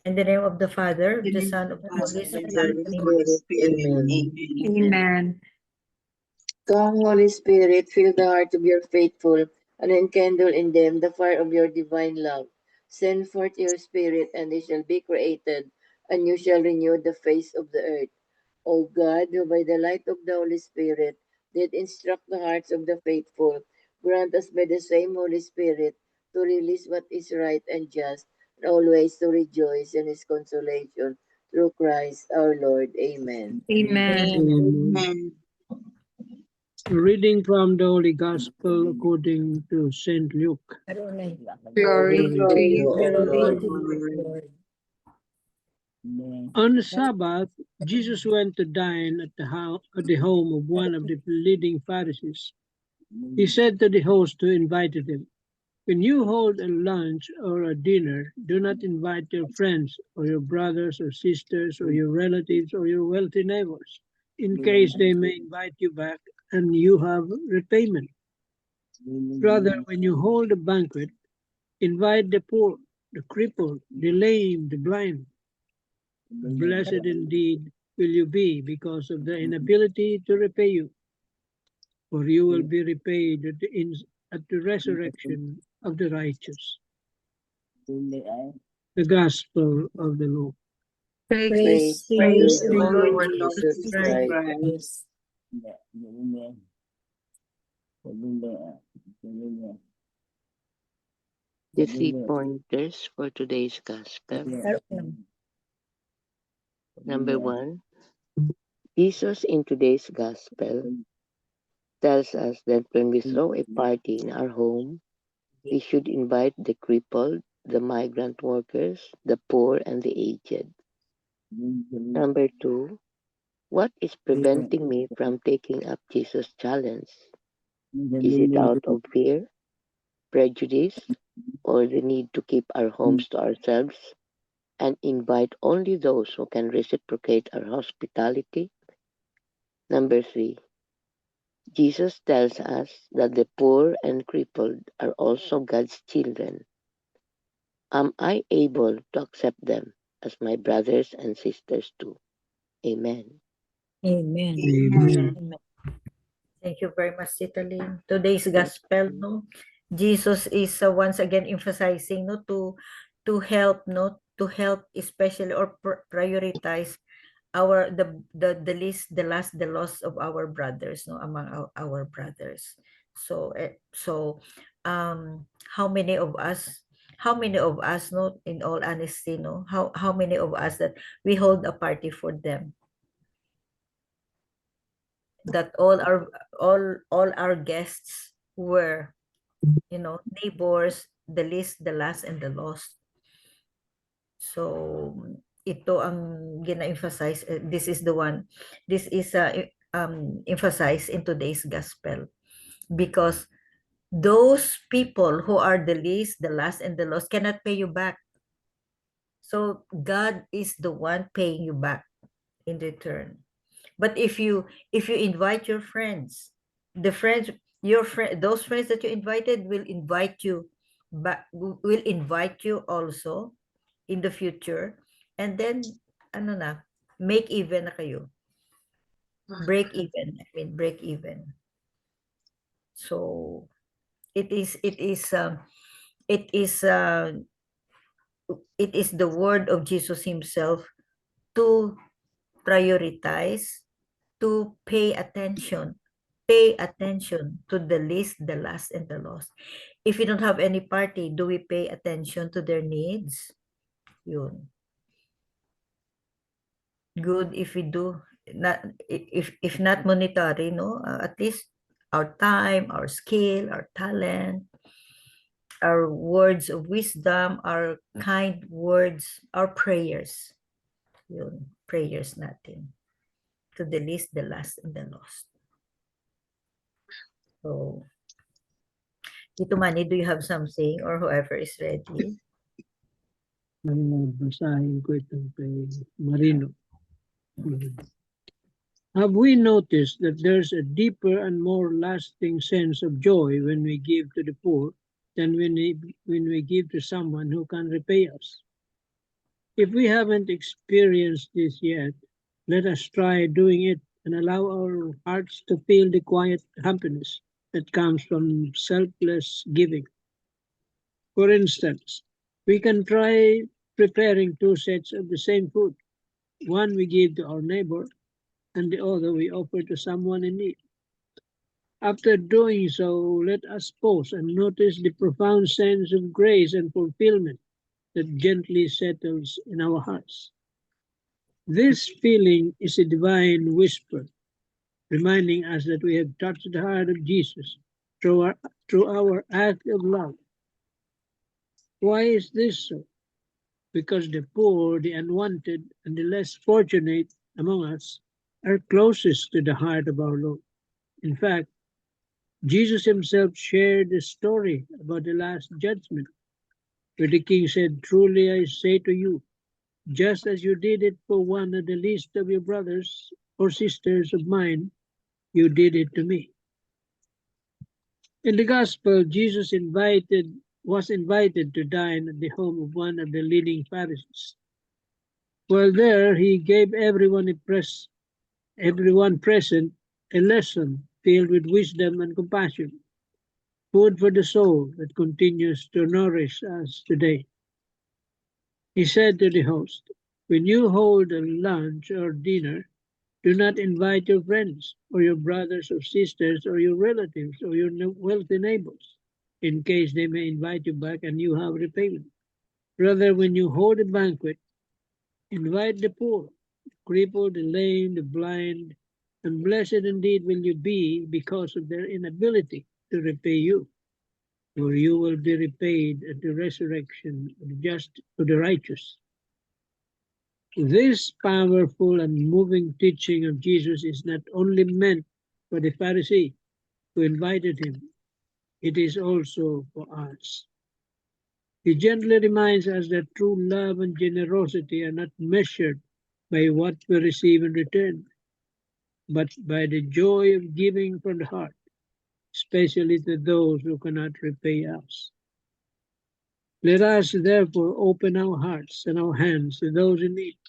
In the name of the Father, of In the the Son, name of the of the Holy Father, and Spirit. of the Amen. Holy Spirit. Amen. Amen. Amen. Come, Holy Spirit, fill the hearts of your faithful, and enkindle in them the fire of your divine love. Send forth your Spirit, and they shall be created, and you shall renew the face of the earth. O God, who by the light of the Holy Spirit did instruct the hearts of the faithful, grant us by the same Holy Spirit to release what is right and just, and always to rejoice in his consolation. Through Christ our Lord. Amen. Amen. Amen. A reading from the Holy Gospel according to St. Luke. Glory to you, O Lord. Lord. On the Sabbath, Jesus went to dine at the home of one of the leading Pharisees. He said to the host who invited him, "When you hold a lunch or a dinner, do not invite your friends or your brothers or sisters or your relatives or your wealthy neighbors, in case they may invite you back and you have repayment. Rather, when you hold a banquet, invite the poor, the crippled, the lame, the blind. Blessed indeed will you be because of the inability to repay you, for you will be repaid at the resurrection of the righteous." The Gospel of the Lord. Praise to to you, Praise you, to O you, Lord Lord Lord Jesus Jesus Jesus Christ. Christ. Christ. The 3 pointers for today's Gospel. Number 1, Jesus in today's Gospel tells us that when we throw a party in our home, we should invite the crippled, the migrant workers, the poor, and the aged. Number 2, what is preventing me from taking up Jesus' challenge? Is it out of fear, prejudice, or the need to keep our homes to ourselves and invite only those who can reciprocate our hospitality? Number 3, Jesus tells us that the poor and crippled are also God's children. Am I able to accept them as my brothers and sisters too? Amen. Amen. Amen. Thank you very much, Tita Lynn. Today's gospel, no, Jesus is once again emphasizing, no, to help, no, to help especially or prioritize the least, the last, the loss of our brothers, no, among our brothers. So how many of us? How many of us, no, in all honesty, no, how many of us that we hold a party for them? That all our guests were, neighbors, the least, the last, and the lost. So ito ang gina-emphasize, this is the one, this is emphasized in today's gospel, because those people who are the least, the last, and the lost cannot pay you back. So God is the one paying you back in return. But if you invite your friends, those friends that you invited will invite you back, will invite you also in the future, and then ano na, make even na kayo. Break even. I mean, break even. So it is it is it is the word of Jesus himself to prioritize, to pay attention to the least, the last, and the lost. If we don't have any party, do we pay attention to their needs? Yun. Good if we do, not if not monetary, no, at least our time, our skill, our talent, our words of wisdom, our kind words, our prayers. Yun, prayers natin to the least, the last, and the lost. So, Tito Manny, do you have something, or whoever is ready? Basahin ko itong kay Marino. Have we noticed that there's a deeper and more lasting sense of joy when we give to the poor than when we give to someone who can repay us? If we haven't experienced this yet, let us try doing it and allow our hearts to feel the quiet happiness that comes from selfless giving. For instance, we can try preparing two sets of the same food. One we give to our neighbor, and the other we offer to someone in need. After doing so, let us pause and notice the profound sense of grace and fulfillment that gently settles in our hearts. This feeling is a divine whisper, reminding us that we have touched the heart of Jesus through our act of love. Why is this so? Because the poor, the unwanted, and the less fortunate among us are closest to the heart of our Lord. In fact, Jesus himself shared the story about the last judgment, where the king said, "Truly I say to you, just as you did it for one of the least of your brothers or sisters of mine, you did it to me." In the gospel, Jesus was invited to dine at the home of one of the leading Pharisees. While there, he gave everyone present a lesson filled with wisdom and compassion, food for the soul that continues to nourish us today. He said to the host, "When you hold a lunch or dinner, do not invite your friends or your brothers or sisters or your relatives or your wealthy neighbors, in case they may invite you back and you have repayment. Rather, when you hold a banquet, invite the poor, the crippled, the lame, the blind, and blessed indeed will you be because of their inability to repay you, for you will be repaid at the resurrection of the righteous." This powerful and moving teaching of Jesus is not only meant for the Pharisee who invited him, it is also for us. He gently reminds us that true love and generosity are not measured by what we receive in return, but by the joy of giving from the heart, especially to those who cannot repay us. Let us therefore open our hearts and our hands to those in need.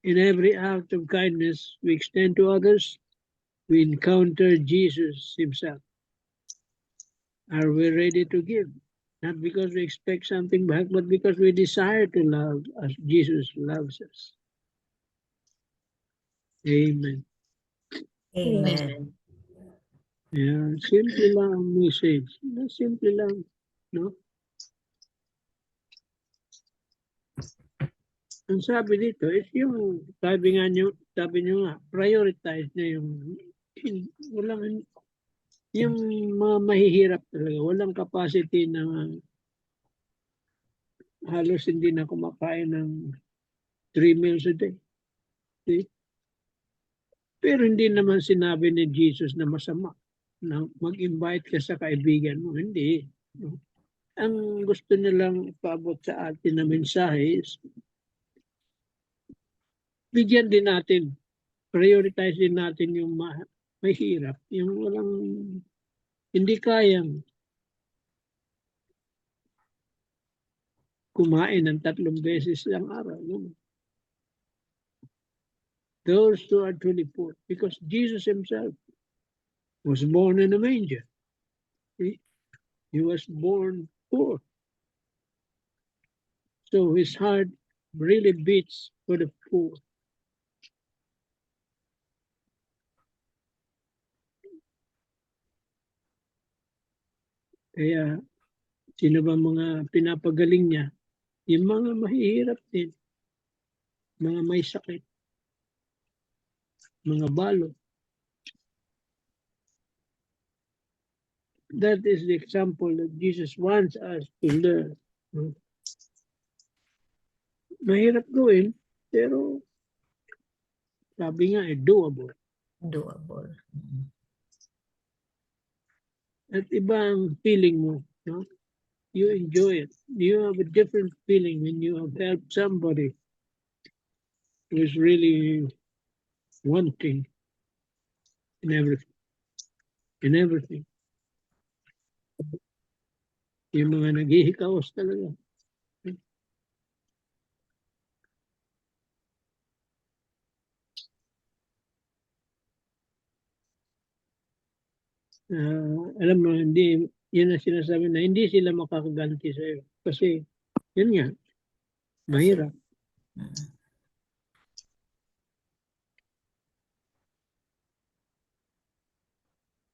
In every act of kindness we extend to others, we encounter Jesus himself. Are we ready to give? Not because we expect something back, but because we desire to love as Jesus loves us. Amen. Amen. Yeah, simple lang ang message. Simple lang, no? Ang sabi dito is yung, sabi nyo nga, prioritize na yung mga mahihirap talaga, walang capacity na halos hindi na kumakain ng 3 meals a day. See? Pero hindi naman sinabi ni Jesus na masama na mag-invite ka sa kaibigan mo. Hindi. Ang gusto nilang ipaabot sa atin na mensahe is bigyan din natin, prioritize din natin yung mahirap, yung walang, hindi kayang kumain ng 3 beses ang araw. No? Those who are truly poor, because Jesus himself was born in a manger. He was born poor. So his heart really beats for the poor. Kaya sino ba mga pinapagaling niya? Yung mga mahihirap din, mga may sakit, mga balo. That is the example that Jesus wants us to learn. Mahirap gawin, pero sabi nga doable. Doable. At iba ang feeling mo, no? You enjoy it. You have a different feeling when you have helped somebody who is really wanting in everything. In everything. Yung mga naghihikaos talaga. alam mo, hindi, yun ang sinasabi na hindi sila makakaganti sa'yo. Kasi, yun nga, mahirap. Mm.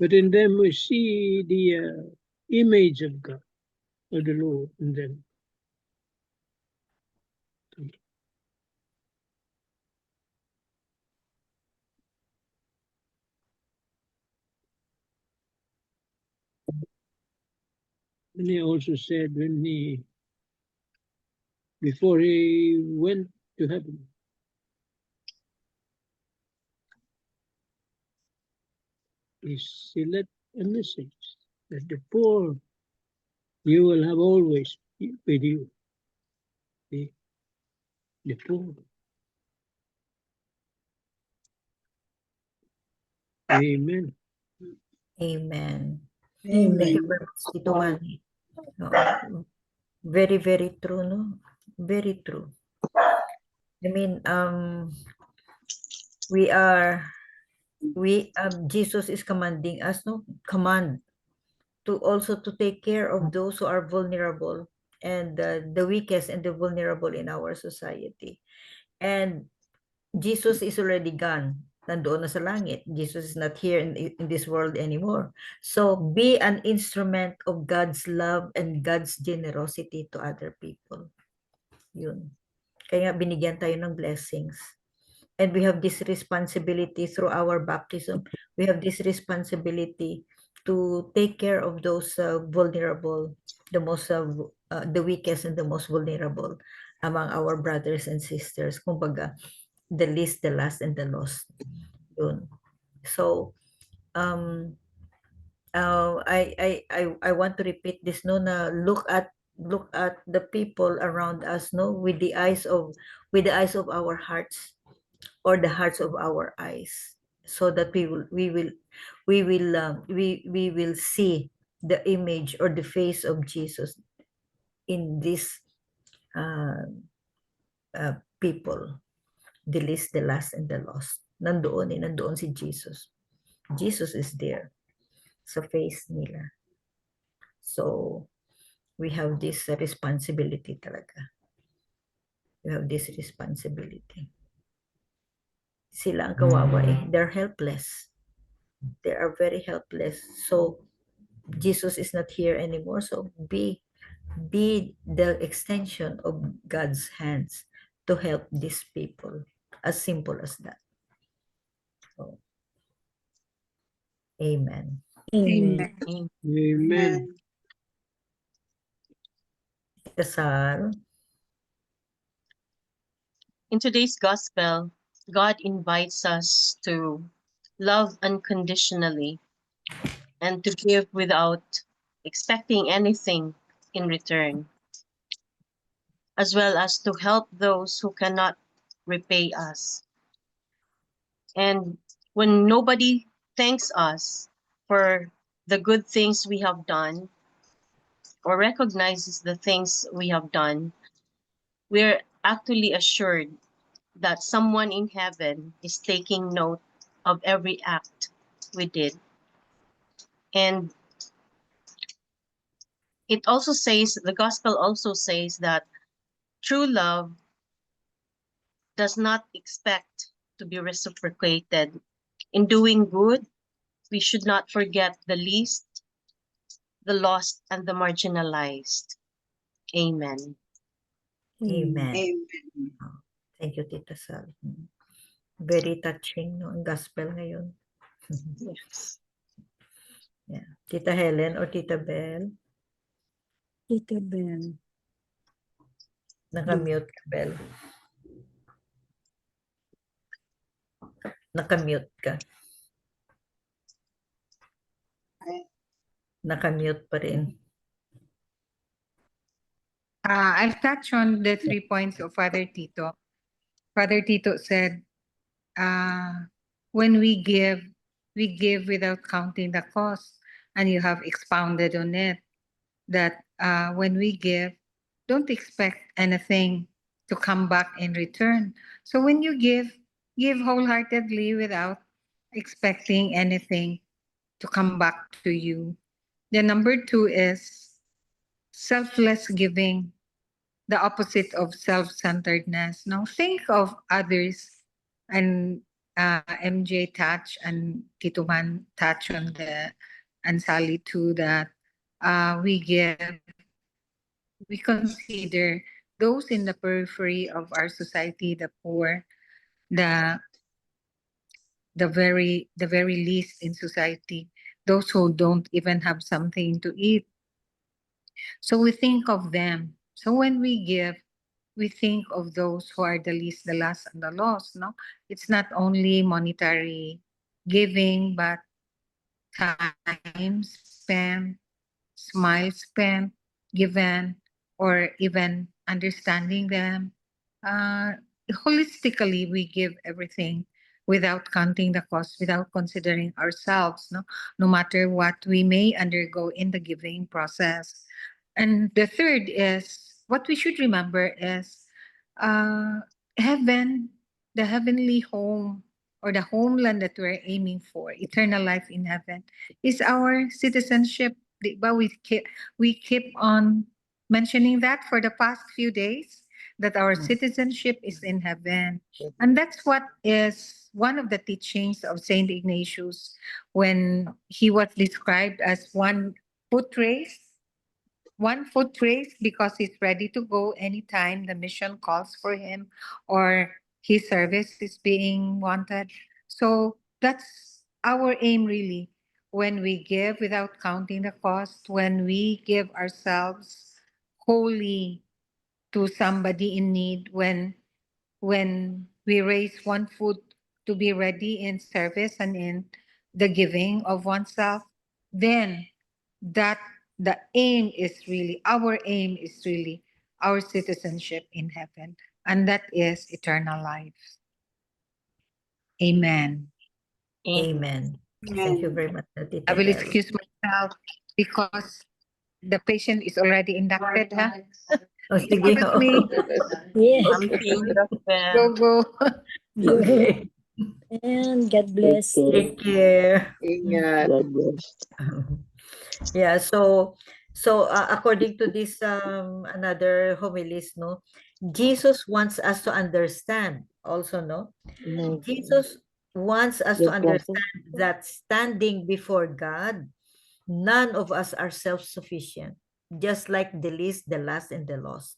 But in them, we see the image of God, of the Lord in them. And he also said before he went to heaven, he left a message that the poor you will have always with you. The poor. Amen. Amen. Thank you Amen. very much, Tito Manny. Oo. Very, very true, no? Very true. I mean, Jesus is commanding us, no? Command to also to take care of those who are vulnerable and the weakest and the vulnerable in our society. And Jesus is already gone. Nandoon na sa langit. Jesus is not here in this world anymore. So be an instrument of God's love and God's generosity to other people. Yun. Kaya nga binigyan tayo ng blessings. And we have this responsibility through our baptism. We have this responsibility to take care of those vulnerable, the weakest and the most vulnerable among our brothers and sisters. Kumbaga, the least, the last, and the lost. Yun. So, I want to repeat this, no, na look at the people around us, no, with the eyes of our hearts, or the hearts of our eyes, so that we will see the image or the face of Jesus in these people, the least, the last, and the lost. Nandoon si Jesus. Jesus is there sa face nila. So, we have this responsibility talaga. We have this responsibility. Sila ang kawawa eh. They're helpless. They are very helpless. So, Jesus is not here anymore. So, be the extension of God's hands to help these people. As simple as that. So, amen. Amen. Amen. Kasal. In today's gospel, God invites us to love unconditionally and to give without expecting anything in return, as well as to help those who cannot repay us. And when nobody thanks us for the good things we have done or recognizes the things we have done, we're actually assured that someone in heaven is taking note of every act we did. And it also says, the gospel also says that true love does not expect to be reciprocated. In doing good, we should not forget the least, the lost, and the marginalized. Amen. Amen. Amen. Thank you, Tita Sal. Very touching, no, ang gospel ngayon. Yes. Yeah. Tita Helen or Tita Bell? Tita Ben. Naka-mute ka, Bell. Naka-mute ka. Naka-mute pa rin. I'll touch on the 3 points of Father Tito. Father Tito said, when we give without counting the cost. And you have expounded on it, that when we give, don't expect anything to come back in return. So when you give wholeheartedly without expecting anything to come back to you. The number 2 is selfless giving, the opposite of self-centeredness. Now think of others, and MJ touch and Tito Man touch on the, and Sally too, that we give, we consider those in the periphery of our society, the poor, the the very least in society, those who don't even have something to eat. So we think of them. So when we give, we think of those who are the least, the last, and the lost. No, it's not only monetary giving, but time spent, smile spent, given, or even understanding them. Uh, Holistically, we give everything without counting the cost, without considering ourselves, no matter what we may undergo in the giving process. And the third is, what we should remember is uh, heaven, the heavenly home, or the homeland that we're aiming for, eternal life in heaven, is our citizenship. But we keep on mentioning that for the past few days, that our Mm. citizenship is in heaven. And that's what is one of the teachings of Saint Ignatius when he was described as one foot race, because he's ready to go anytime the mission calls for him or his service is being wanted. So that's our aim, really, when we give without counting the cost, when we give ourselves wholly to somebody in need, when we raise one foot to be ready in service and in the giving of oneself, then that the aim is really, our aim is really our citizenship in heaven, and that is eternal life. Amen. Amen. Thank you very much, Tita I will Bel. excuse myself because the patient is already inducted, huh? Oh, sige. Excuse me. Yes. Something, Go, go. Okay. And God bless. Okay. Take care. God bless. Yeah, according to this another homilies, no, Jesus wants us to understand also, no, Jesus wants us to Yes, class. understand that standing before God, none of us are self-sufficient, just like the least, the last, and the lost.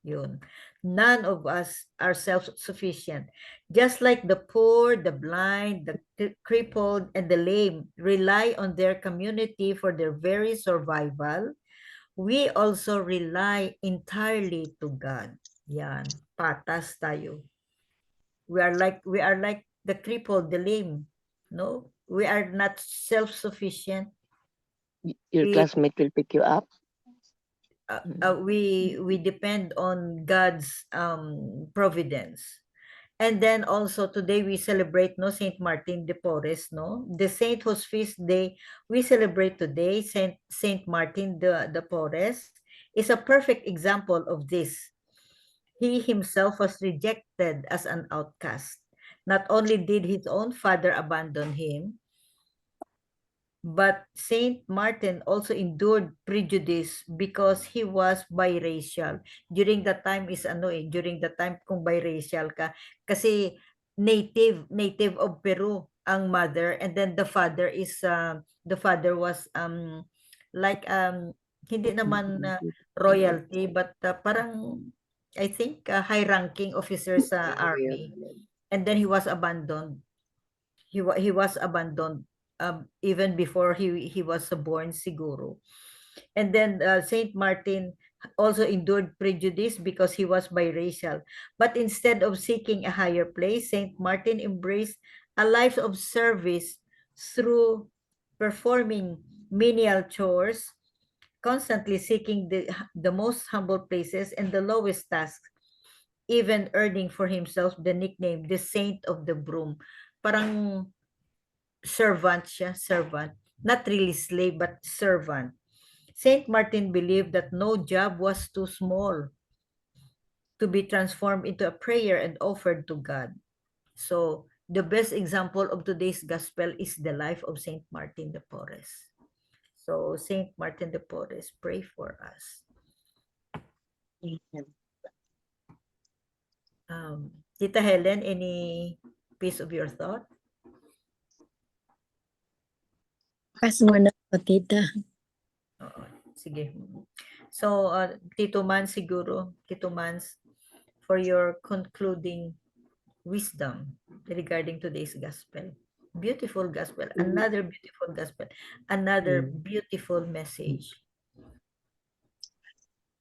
Yun. None of us are self-sufficient. Just like the poor, the blind, the crippled, and the lame rely on their community for their very survival, we also rely entirely to God. Yan. Patas tayo. We are like the crippled, the lame. No? We are not self-sufficient. Your We classmate will pick you up. we depend on God's providence. And then also today we celebrate, no, Saint Martin de Porres, no, the saint whose feast day we celebrate today. Saint Martin de Porres is a perfect example of this. He himself was rejected as an outcast. Not only did his own father abandon him, but Saint Martin also endured prejudice because he was biracial. During the time is during the time kung biracial ka, kasi native of Peru ang mother, and then the father was like hindi naman royalty, but parang I think high ranking officer sa army, and then he was abandoned. He was abandoned even before he was born, siguro. And then Saint Martin also endured prejudice because he was biracial. But instead of seeking a higher place, Saint Martin embraced a life of service through performing menial chores, constantly seeking the most humble places and the lowest tasks, even earning for himself the nickname the Saint of the Broom. Parang servant siya, servant. Not really slave, but servant. Saint Martin believed that no job was too small to be transformed into a prayer and offered to God. So the best example of today's gospel is the life of Saint Martin de Porres. So Saint Martin de Porres, pray for us. Tita Helen, any piece of your thought? Pass mo na po, tita. Oo, sige. So, Tito Mans siguro, Tito Mans, for your concluding wisdom regarding today's gospel. Beautiful gospel, another beautiful gospel, another beautiful message.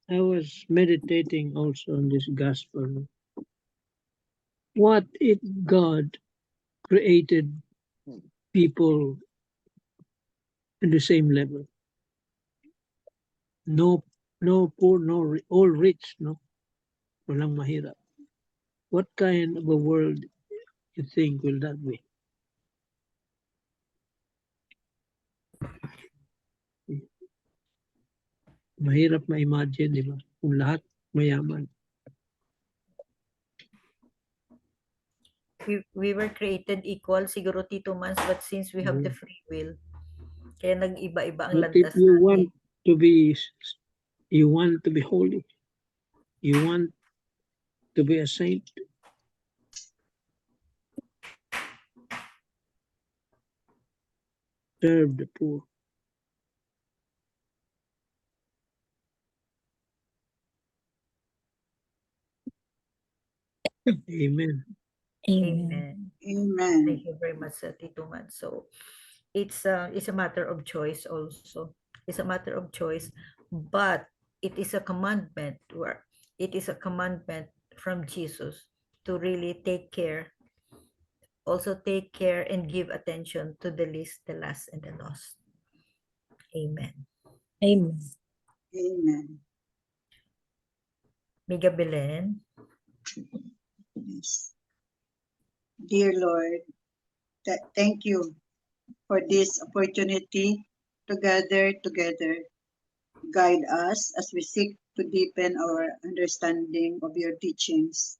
I was meditating also on this gospel. What if God created people in the same level? No poor, all rich, no? Walang mahirap. What kind of a world you think will that be? Mahirap ma-imagine, di ba? Kung lahat mayaman. We were created equal, siguro Tito Mans, but since we have the free will, kaya nag-iba-iba ang But if landas you natin. want to be holy, you want to be a saint, serve the poor. Amen. Amen. Amen. Thank you very much, Tito Man. So it's a matter of choice also. It's a matter of choice, but it is a commandment from Jesus to really take care and give attention to the least, the last, and the lost. Amen. Amen. Amen. Miga Belen. Yes. Dear Lord, thank you for this opportunity to gather together. Guide us as we seek to deepen our understanding of your teachings.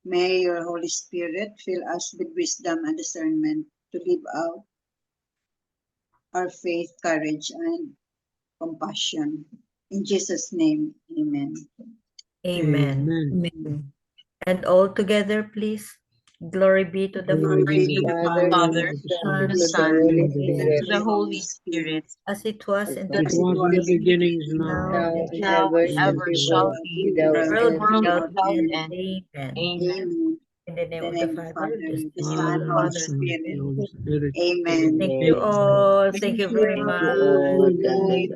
May your Holy Spirit fill us with wisdom and discernment to live out our faith, courage, and compassion. In Jesus' name, amen. Amen. Amen. And all together, please. Glory be to the Glory Glory be to to the Father, Father, Son, the to the Son, Holy and Spirit, to the Holy Spirit, as it was in It the was in the beginning, is now, now, now and now ever and shall ever be shall world be, without world end. without end. end. Amen. Amen. In the name In of the the name of the Father, Father, the the Son, Son, and and the the Holy Holy Son, and Spirit. the Spirit. Holy Spirit. Amen. Thank you all. Thank you very you. much. Good night.